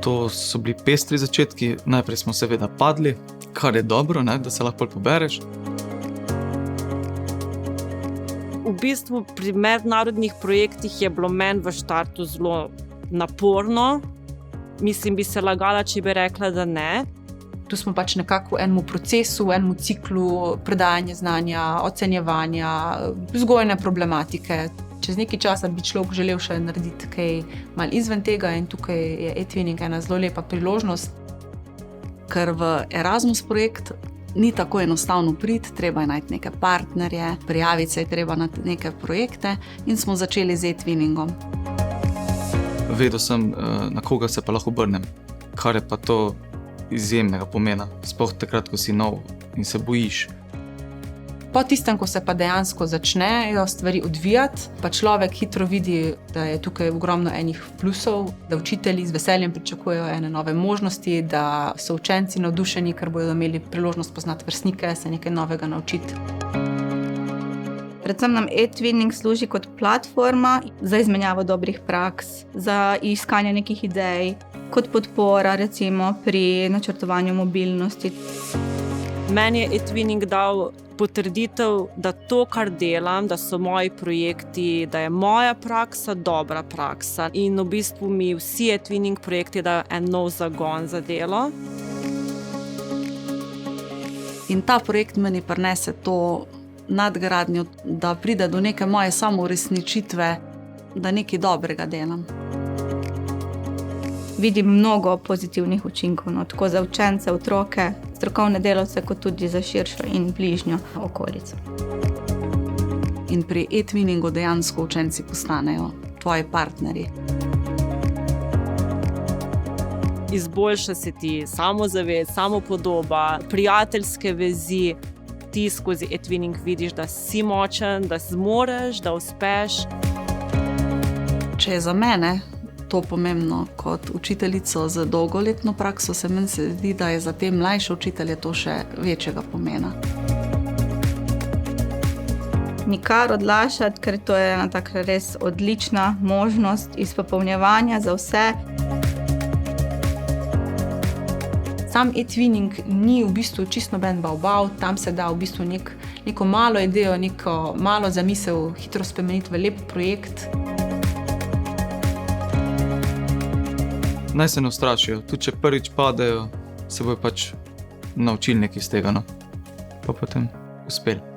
To so bili pestri začetki, najprej smo seveda padli, kar je dobro, ne, da se lahko pobereš. V bistvu pri mednarodnih projektih je bilo meni v štartu zelo naporno. Mislim, bi se lagala, če bi rekla, da ne. Tu smo pač nekako v enem procesu, v enem ciklu predajanja znanja, ocenjevanja, vzgojne problematike. Čez nekaj časa bi človek želel še narediti kaj malo izven tega in tukaj je eTwinning ena zelo lepa priložnost. Ker v Erasmus projekt ni tako enostavno priti, treba je najti neke partnerje, prijaviti se je treba na neke projekte in smo začeli z eTwinningom. Vedel sem, na koga se pa lahko obrnem, kar je pa to izjemnega pomena, sploh takrat, ko si nov in se bojiš. Po tistem, ko se pa dejansko začnejo stvari odvijati, pa človek hitro vidi, da je tukaj ogromno enih plusov, da učitelji z veseljem pričakujejo ene nove možnosti, da so učenci navdušeni, ker bodo imeli priložnost poznati vrstnike, se nekaj novega naučiti. Predvsem nam eTwinning služi kot platforma za izmenjavo dobrih praks, za iskanje nekih idej, kot podpora recimo pri načrtovanju mobilnosti. Meni je eTwinning dal potrditev, da to, kar delam, da so moji projekti, da je moja praksa dobra praksa in v bistvu mi vsi eTwinning projekti dajo en nov zagon za delo. In ta projekt meni prinese to nadgradnjo, da pride do neke moje samouresničitve, da nekaj dobrega delam. Vidim mnogo pozitivnih učinkov, tako za učence, otroke, strokovne delavce, kot tudi za širšo in bližnjo okolico. In pri eTwinningu dejansko učenci postanejo tvoji partnerji. Izboljša se ti samozavest, samopodoba, prijateljske vezi. Ti skozi eTwinning vidiš, da si močen, da zmoreš, da uspeš. Če je za mene to pomembno kot učiteljico z dolgoletno prakso, se meni zdi, da je za te mlajše učitelje to še večjega pomena. Nikar odlašati, ker to je ena taka res odlična možnost izpopolnjevanja za vse. Sam eTwinning ni v bistvu čisto noben bav, tam se da v bistvu neko malo idejo, neko malo zamisel hitro spremeniti v lep projekt. Naj se ne ustrašijo, tudi če prvič padejo, se bojo pač naučili nekaj iz tega, no. Pa potem uspeli.